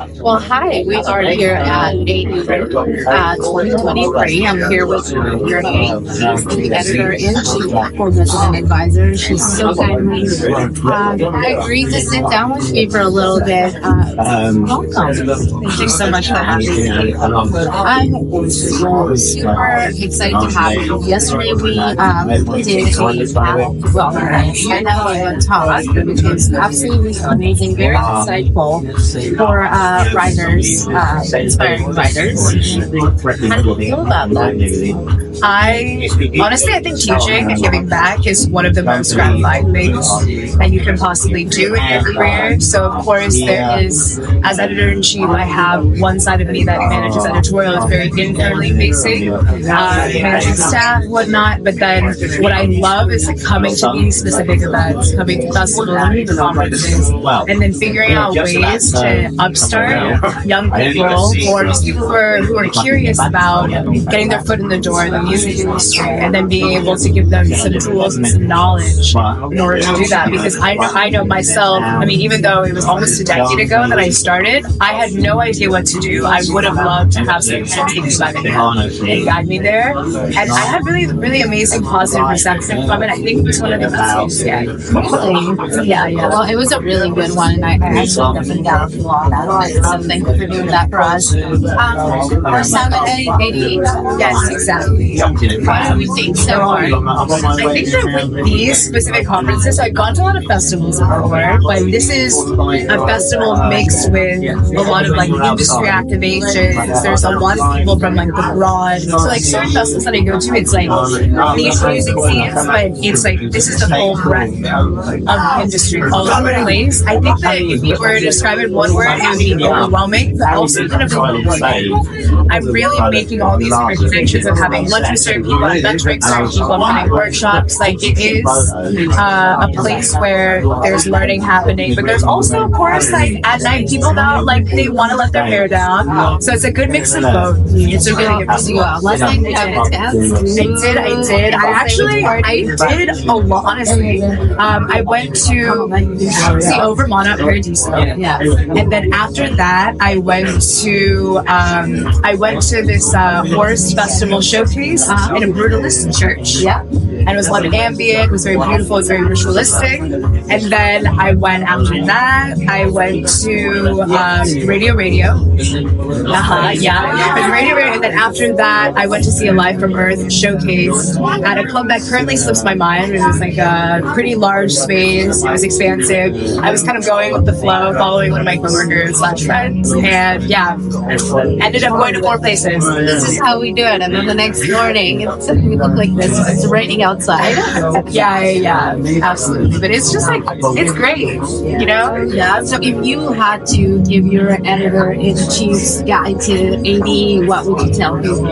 Well, hi. We are here at AD 2023. I'm here with your the editor-in-chief for Resident Advisor. She's so kindly agreed to sit down with me for a little bit. Welcome. Thank you so much for having me. I'm super excited to have you. Yesterday we did a talk, which was absolutely amazing, very insightful for writers, inspiring writers. How do you feel about that? I think teaching and giving back is one of the most gratifying things that you can possibly do in your career. So, of course, there is, as editor-in-chief, I have one side of me that manages editorial. It's very internally facing, managing staff, whatnot. But then what I love is coming to these specific events, coming to festivals, conferences, and then figuring out ways to upstart young people or just people who are curious about getting their foot in the door in the music industry, and then being able to give them some tools and some knowledge in order to do that. Because I know myself, I mean, even though it was almost a decade ago that I started, I had no idea what to do. I would have loved to have someone take me by the hand and guide me there. And I had really, really amazing positive reception from it. I think it was one of the best things yet. Yeah. Well, it was a really good one, and I actually definitely got along that. So thank you for doing that for us. First time at 88. Yes, exactly. What do we think so far? I think that with these specific conferences, I've gone to a lot of festivals before, but this is a festival mixed with a lot of like industry activations. There's a lot of people from like the broad. So like certain festivals that I go to, it's like niche music scenes, but it's like this is the whole breadth of industry all over the place. I think that if you were to describe it in one word, it would be overwhelming, but also kind of rewarding. I'm really making all these different connections of having lunch with certain people, mentoring certain people, having workshops. Like it is a place where there's learning happening, but there's also, of course, like at night people that like they want to let their hair down. So it's a good mix of both. It's a really good mix of both. Last night you have a test. I did a lot, honestly. I went to see Overmont at Paradiso. Yeah. And then after that, I went to this horse festival showcase in a brutalist church. Yeah. And it was a lot of ambient, it was very beautiful, it was very ritualistic. And then I went after that, I went to Radio. Radio. And then after that, I went to see a Live from Earth showcase at a club that currently slips my mind. It was like a pretty large space, it was expansive. I was kind of going with the flow, following one of my coworkers / friends. And yeah, ended up going to 4 places. This is how we do it. And then the next morning, we look like this. It's raining outside. Yeah, absolutely. But it's just like, it's great, you know? Yeah. So if you had to give your editor-in-chief's guide to AD, what would you tell people?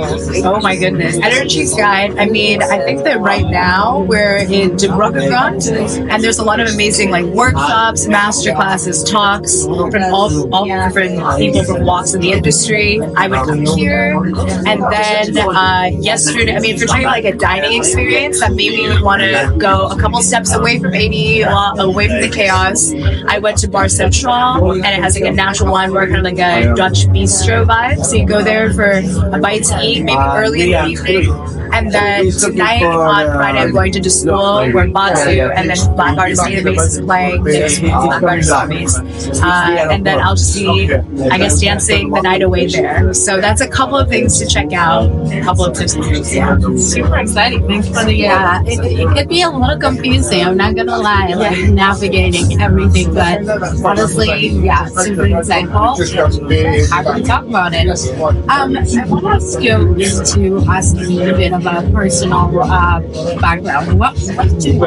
Oh my goodness. Editor-in-chief's guide, I mean, I think that right now we're in De Bruggegrond, and there's a lot of amazing like workshops, master classes, talks from all different people from walks in the industry. I would come here, and then yesterday, I mean, for doing like a dining experience that made me want to go a couple steps away from AD, away from the chaos, I went to Bar Central, and it has like a natural wine bar, kind of like a Dutch bistro vibe. So you go there for a bite to eat, maybe early in the evening. And then tonight on Friday, I'm going to the school where Batu and then Black Artist Database is playing. Black Artist Database. And then I'll just be, I guess, dancing the night away there. So that's a couple of things to check out, a couple of tips and tricks. Yeah, super exciting. Thanks for the it could be a little confusing. I'm not gonna lie, like navigating everything, but honestly, yeah, super insightful. Happy to talk about it. I want to ask you a little bit about personal background. What do you Oh,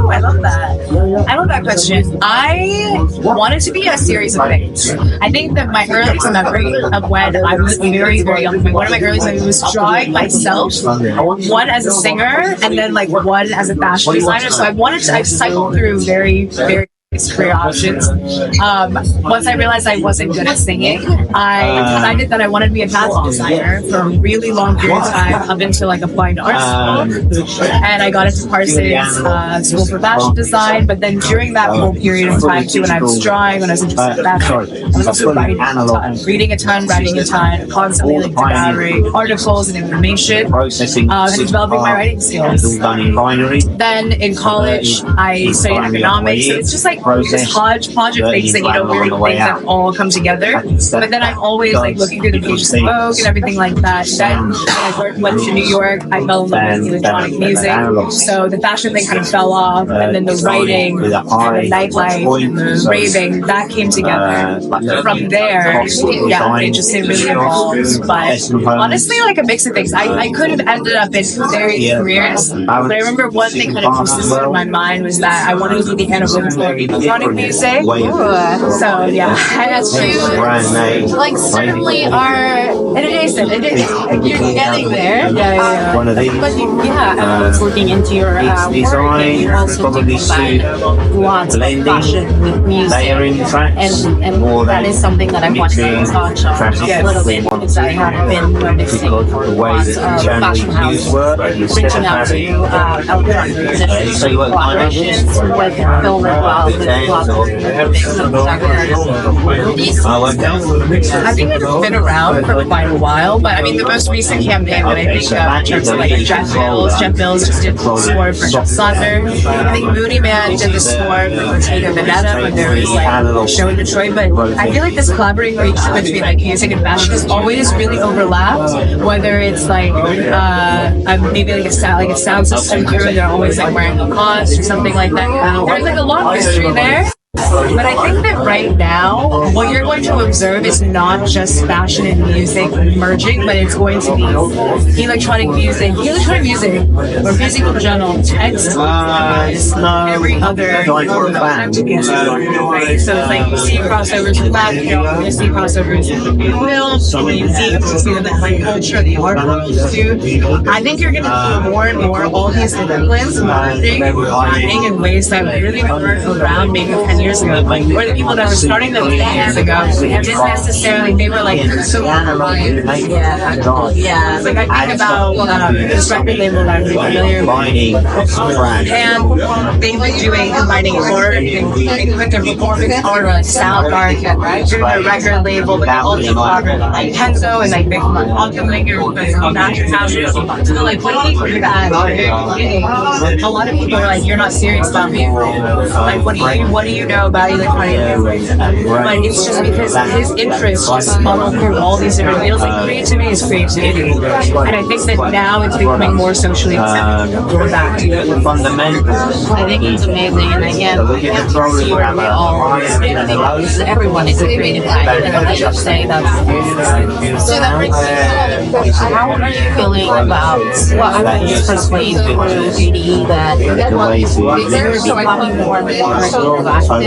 I love that. I love that question. I wanted to be a series of things. I think that my earliest memory of when I was very, very young, one of my earliest memories was drawing myself, one as a singer and then like one as a fashion designer. So I cycled through very, very career options. Once I realized I wasn't good at singing, I decided that I wanted to be a fashion designer for a really long period of time, up until like applying to art school. And I got into Parsons School for Fashion Design. But then during that whole period of time too, when I was drawing, when I was interested in fashion, I was also writing a ton, reading a ton, writing a ton, constantly like devouring articles and information, and developing my writing skills. Then in college, I studied economics. So it's just like this hodgepodge of things that you don't really think that all come together. But then I'm always like looking through the pages of Vogue and everything like that. Then when I went to New York, I fell in love with electronic music. So the fashion thing kind of fell off, and then the writing and the nightlife and the raving, that came together. From there, yeah, it just really evolved. But honestly, like a mix of things. I could have ended up in various careers, but I remember one thing kind of persisted in my mind was that I wanted to be the Anna Wintour of electronic music. So yeah, that's true. Like certainly are adjacent. You're getting there. Yeah. One of these. But everyone's working into your work, and you also do combine lots of fashion with music, and that is something that I want to touch on a little bit, because I have been noticing lots of fashion houses reaching out to electronic musicians, collaborations with film as well, with lots of I think it's been around for quite a while, but I mean the most recent campaign that I think of in terms of like Jeff Mills just did the score for Jeff Slaughter. I think Moody Man did the score for Bottega Veneta when there was like a show in Detroit. But I feel like this collaborating between like music and fashion is always really overlapped. Whether it's like maybe like a sound system crew and they're always like wearing a mask or something like that. There's like a long history there. But I think that right now, what you're going to observe is not just fashion and music merging, but it's going to be electronic music, or music in general, text, every other together. So it's like you see crossovers with rap, you see crossovers with film, museums, you see the like culture, the art too. I think you're going to see more and more all these disciplines merging in ways that really weren't around maybe 10 years ago. Like, or the people that were starting them 10 years ago didn't necessarily, they were like so aligned. Yeah. Like I think about this record label that I'm familiar with, and they were combining art and with their performance art or sound art through their record label, but they also covered like Kenzo and like big filmmakers, natural houses. So like when he did that, a lot of people are like, "You're not serious about me." Like, what do you know about electronic music? But it's just because his interests just funnel through all these different fields. Like creativity is creativity, and I think that now it's becoming more socially acceptable. Going back to the fundamentals. I think it's amazing, and again, see where we all everyone is a creative type, and I just say that. So that brings me to how are you feeling about just personally through GDE that they're becoming more and more proactive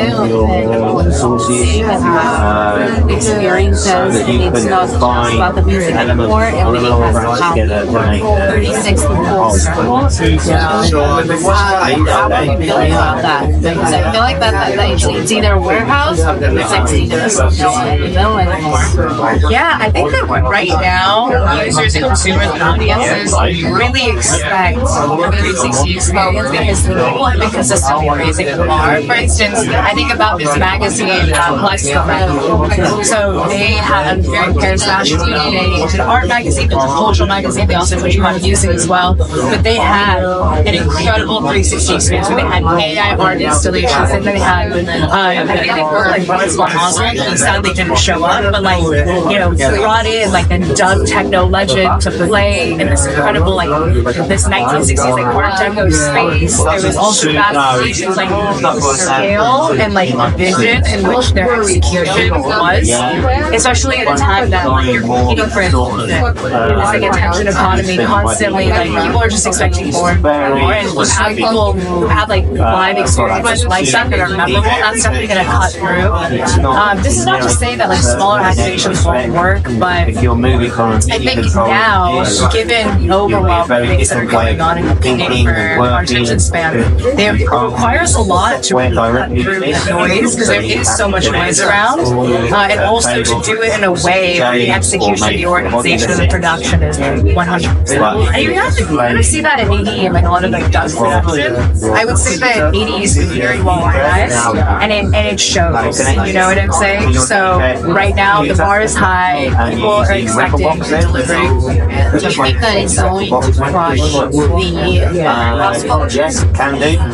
and experiences. It's not just about the music anymore. It really has about 36 full circles. How are you feeling about that? Because I feel like that it's either a warehouse or it's either a middle anymore. Yeah, I think that right now, users and consumers and audiences really expect a 360 experience because people have been consistently raising the bar. For instance, I think about this magazine, Black So they had a very Paris Fashion Week. It's an art magazine, it's a cultural magazine. They also put you on music as well. But they had an incredible 360 experience where they had AI art installations, and they had, I think they were like Russ Von Oswald, who sadly didn't show up, but like, you know, brought in like a dub techno legend to play in this incredible, like, this 1960s like art deco space. There was also fascinations like scale and like vision in which their execution was, especially at a time that like you're competing for this like attention economy constantly, like people are just expecting more and more, and have people who have like live experiences like that that are memorable, that's definitely going to cut through. This is not to say that like smaller activations won't work, but I think now, given the overwhelming things that are going on and competing for our attention span, it requires a lot to really cut through the noise because there is so much noise around, and also to do it in a way where the execution, the organization, and the production is 100%. And you have to kind of see that at AD and like a lot of like dance production. I would say that AD is very well organized, and it shows. You know what I'm saying? So right now the bar is high. People are expecting delivery. Do you think that it's going to crush the house culture?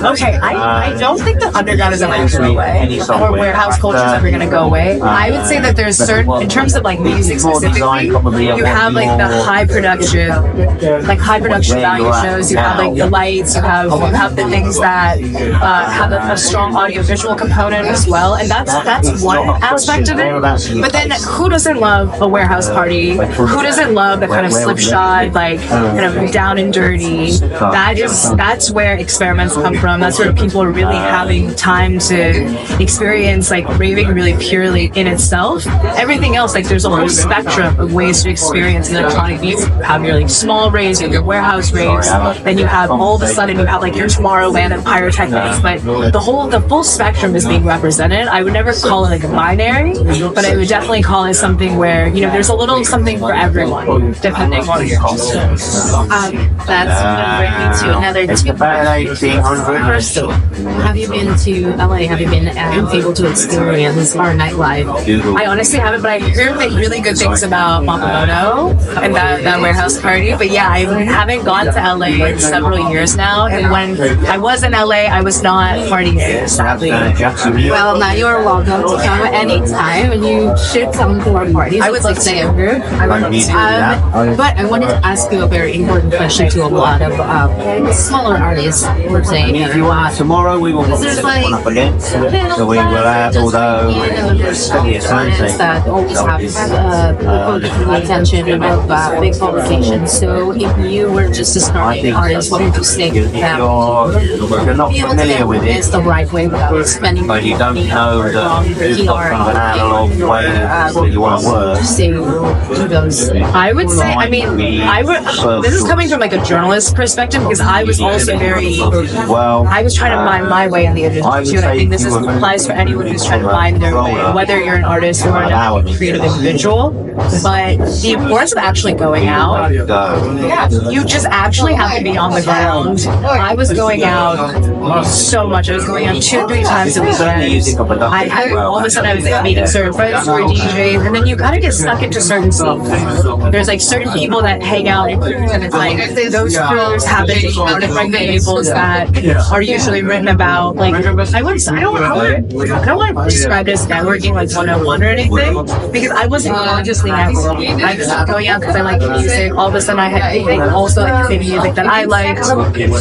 Okay, I don't think the underground is ever going to go away, or warehouse culture is ever going to go away. I would say that there's certain, in terms of like music specifically, you have like the high production value shows. You have like the lights. You have the things that have a strong audio-visual component as well, and that's one aspect of it. But then, who doesn't love a warehouse party? Who doesn't love the kind of slipshod, like kind of down and dirty? That's where experiments come from. That's where people are really having time to experience like raving really purely in itself. Everything else, like there's a whole spectrum of ways to experience electronic music. You have your like small raves, you have your warehouse raves, then you have all of a sudden you have like your Tomorrowland and pyrotechnics, but the full spectrum is being represented. I would never call it like a binary, but I would definitely call it something where, you know, there's a little something for everyone, depending on your culture. That's going to bring me to another First, have you been to LA? Have you been able to experience our nightlife? I honestly haven't, but I heard like really good things about Makamoto and that warehouse party. But yeah, I haven't gone to LA in several years now. And when I was in LA, I was not partying, sadly. Well, now you're welcome to come anytime, and you should come to our parties. I would like to. But I wanted to ask you a very important question to a lot of smaller artists, per se. Tomorrow we will put this one up again. So we will have, although there's artists that always have the attention of big publications. So if you were just a starting artist, what would you say to them? you're not familiar with it, It's the right way without spending but you don't money know that you've got kind of an analog way that you want to work. I would say, I mean, this is coming from like a journalist perspective because I was also I was trying to find my way in the industry too, and I think this applies for anyone who's trying to find their way, whether you're an artist or a creative individual. But the importance of actually going out, you just actually have to be on the ground. I was going out so much. I was going out 2-3 times a weekend. All of a sudden I was like meeting certain friends who were DJs, and then you gotta get stuck into certain scenes. There's like certain people that hang out in crews, and it's like those crews happen to be on different labels that are usually written about. Like I don't want to describe it as networking like 101 or anything, because I wasn't consciously networking. I was just going out because I like the music. All of a sudden I had also like the music that I liked,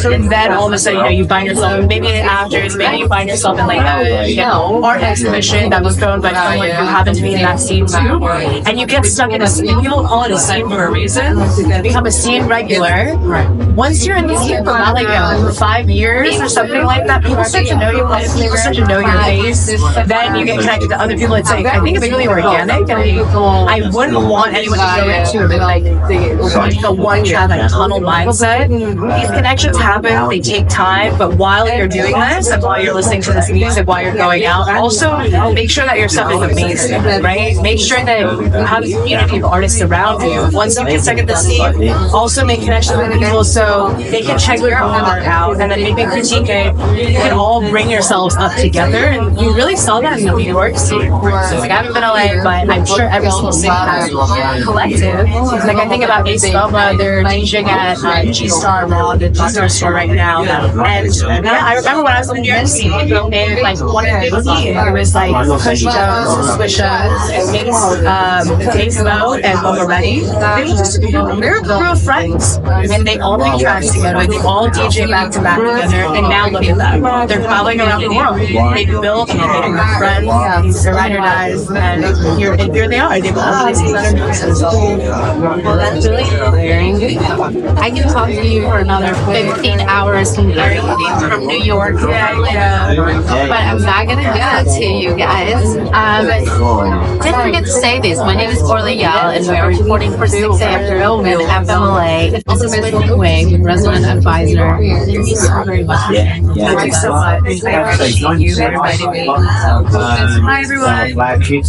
and then all of a sudden you find yourself maybe in afters, maybe you find yourself in like a art exhibition that was thrown by someone who happened to be in that scene too, and you get stuck in a scene. People call it a scene for a reason. You become a scene regular. Once you're in the scene for about like 5 years or something like that, people start to know you. People start to know your face. Then you get connected to other people. It's like, I think it's really organic, and I wouldn't want anyone to go into it with like the one track like tunnel mindset. These connections happen. They take time, but while you're doing this and while you're listening to this music, while you're going out, also make sure that your stuff is amazing, right? Make sure that you have a community of artists around you. Once you get stuck at the scene, also make connections with people so they can check your art out, and then maybe critique it. You can all bring yourselves up together, and you really saw that in the New York scene. Like I haven't been to LA, but I'm sure every single city has a collective. Like I think about Ace Bubba, they're DJing at G-Star Raw, the G-Star store right now, and I remember when I was in New York City, and like one of the big it was like Push Jones, Swisha, Ace Mo, and Bubba Reddy. They're a crew of friends, and they all make tracks together. They all DJ back to back together, and now look at them. They're traveling around the world. They built and they make friends, they're ride or dies, and here they are. They've all these better music. Well, that's really inspiring. I can talk to you for another 15 hours comparing you from New York to LA. But I'm not going to do that to you guys. Didn't forget to say this. My name is Orly Gal, and we are reporting for 6 a.m. with FMLA. This is Whitney Wei, resident advisor. Thank you so very much. Thank you so much. you for inviting me. Hi, everyone. Flagship